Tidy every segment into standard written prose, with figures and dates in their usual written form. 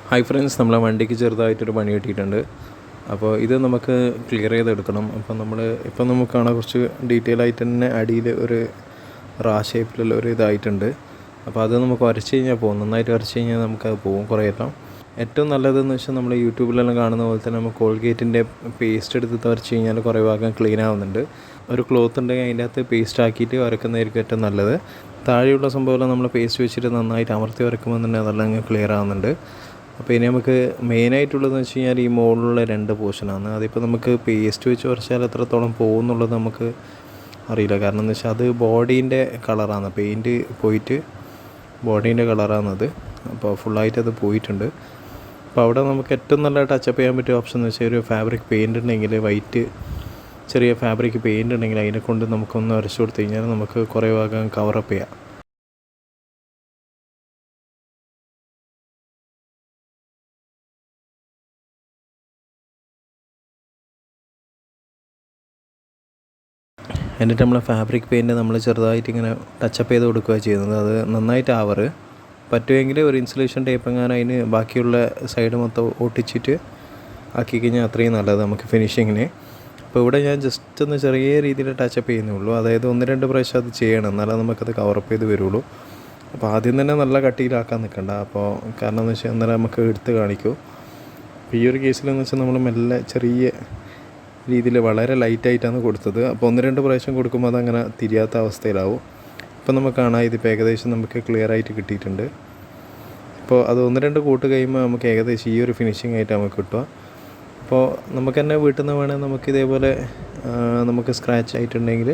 Hi friends, നമ്മളെ വണ്ടിക്ക് ചെറുതായിട്ടൊരു പണി കിട്ടിയിട്ടുണ്ട്. അപ്പോൾ ഇത് നമുക്ക് ക്ലിയർ ചെയ്തെടുക്കണം. ഇപ്പം നമുക്ക് കാണാൻ കുറച്ച് ഡീറ്റെയിൽ ആയിട്ട് തന്നെ അടിയിൽ ഒരു ഷേപ്പിലുള്ള ഒരു ഇതായിട്ടുണ്ട്. അപ്പോൾ അത് നമുക്ക് വരച്ച് കഴിഞ്ഞാൽ പോകും, നന്നായിട്ട് വരച്ച് കഴിഞ്ഞാൽ നമുക്കത് പോകും കുറേയെല്ലാം. ഏറ്റവും നല്ലതെന്ന് വെച്ചാൽ നമ്മൾ യൂട്യൂബിലെല്ലാം കാണുന്ന പോലെ തന്നെ നമുക്ക് കോൾഗേറ്റിൻ്റെ പേസ്റ്റ് എടുത്ത് വരച്ച് കഴിഞ്ഞാൽ കുറേ ഭാഗം ക്ലീൻ ആവുന്നുണ്ട്. ഒരു ക്ലോത്ത് ഉണ്ടെങ്കിൽ അതിൻ്റെ അകത്ത് പേസ്റ്റ് ആക്കിയിട്ട് വരക്കുന്നതായിരിക്കും ഏറ്റവും നല്ലത്. താഴെയുള്ള സംഭവമെല്ലാം നമ്മൾ പേസ്റ്റ് വെച്ചിട്ട് നന്നായിട്ട് അമർത്തി വരക്കുമ്പോൾ തന്നെ അതെല്ലാം അങ്ങ് ക്ലിയർ ആവുന്നുണ്ട്. അപ്പോൾ ഇനി നമുക്ക് മെയിനായിട്ടുള്ളതെന്ന് വെച്ച് കഴിഞ്ഞാൽ ഈ മുകളിലുള്ള 2 പോർഷനാണ്. അതിപ്പോൾ നമുക്ക് പേസ്റ്റ് വെച്ച് വരച്ചാൽ എത്രത്തോളം പോകുമെന്നുള്ളത് നമുക്ക് അറിയില്ല. കാരണം എന്ന് വെച്ചാൽ അത് ബോഡീൻ്റെ കളറാണ്, പെയിൻറ്റ് പോയിട്ട് ബോഡീൻ്റെ കളറാണത്. അപ്പോൾ ഫുള്ളായിട്ട് അത് പോയിട്ടുണ്ട്. അപ്പോൾ അവിടെ നമുക്ക് ഏറ്റവും നല്ല ടച്ചപ്പ് ചെയ്യാൻ പറ്റിയ ഓപ്ഷൻ എന്ന് വെച്ചാൽ ഒരു ഫാബ്രിക് പെയിൻറ്റ് ഉണ്ടെങ്കിൽ, വൈറ്റ് ചെറിയ ഫാബ്രിക് പെയിൻറ്റ് ഉണ്ടെങ്കിൽ അതിനെ കൊണ്ട് നമുക്കൊന്ന് വരച്ചു കൊടുത്തു കഴിഞ്ഞാൽ നമുക്ക് കുറേ ഭാഗം കവറപ്പ് ചെയ്യാം. എന്നിട്ട് നമ്മൾ ഫാബ്രിക് പെയിൻറ്റ് നമ്മൾ ചെറുതായിട്ട് ഇങ്ങനെ ടച്ചപ്പ് ചെയ്ത് കൊടുക്കുക ചെയ്യുന്നത്. അത് നന്നായിട്ട് ആവറ് പറ്റുമെങ്കിൽ ഒരു ഇൻസുലേഷൻ ടേപ്പ് എങ്ങാനും അതിന് ബാക്കിയുള്ള സൈഡ് മൊത്തം ഒട്ടിച്ചിട്ട് ആക്കി കഴിഞ്ഞാൽ അത്രയും നല്ലത് നമുക്ക് ഫിനിഷിങ്ങിന്. അപ്പോൾ ഇവിടെ ഞാൻ ജസ്റ്റ് ഒന്ന് ചെറിയ രീതിയിൽ ടച്ചപ്പ് ചെയ്യുന്നേ ഉള്ളൂ. അതായത് 1-2 പ്രാവശ്യം അത് ചെയ്യണം, എന്നാലേ നമുക്കത് കവറപ്പ് ചെയ്ത് വരുള്ളൂ. അപ്പോൾ ആദ്യം തന്നെ നല്ല കട്ടിയിലാക്കാൻ നിൽക്കണ്ട. അപ്പോൾ കാരണം എന്ന് വെച്ചാൽ അന്നേരം നമുക്ക് എടുത്ത് കാണിക്കും. അപ്പോൾ ഈ ഒരു കേസിലെന്ന് വെച്ചാൽ നമ്മൾ മെല്ലെ ചെറിയ രീതിയിൽ വളരെ ലൈറ്റായിട്ടാണ് കൊടുത്തത്. അപ്പോൾ 1-2 പ്രാവശ്യം കൊടുക്കുമ്പോൾ അതങ്ങനെ തിരിയാത്ത അവസ്ഥയിലാവും. അപ്പോൾ നമുക്ക് കാണാം ഇതിപ്പോൾ ഏകദേശം നമുക്ക് ക്ലിയർ ആയിട്ട് കിട്ടിയിട്ടുണ്ട്. അപ്പോൾ അത് 1-2 കൂട്ട് കഴിയുമ്പോൾ നമുക്ക് ഏകദേശം ഈ ഒരു ഫിനിഷിംഗ് ആയിട്ട് നമുക്ക് കിട്ടുക. അപ്പോൾ നമുക്ക് തന്നെ വീട്ടിൽ നിന്ന് വേണമെങ്കിൽ നമുക്ക് ഇതേപോലെ നമുക്ക് സ്ക്രാച്ച് ആയിട്ടുണ്ടെങ്കിൽ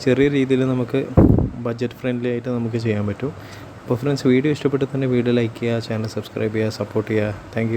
ചെറിയ രീതിയിൽ നമുക്ക് ബഡ്ജറ്റ് ഫ്രണ്ട്ലി ആയിട്ട് നമുക്ക് ചെയ്യാൻ പറ്റും. അപ്പോൾ ഫ്രണ്ട്സ്, വീഡിയോ ഇഷ്ടപ്പെട്ട് തന്നെ വീഡിയോ ലൈക്ക് ചെയ്യുക, ചാനൽ സബ്സ്ക്രൈബ് ചെയ്യുക, സപ്പോർട്ട് ചെയ്യുക. താങ്ക്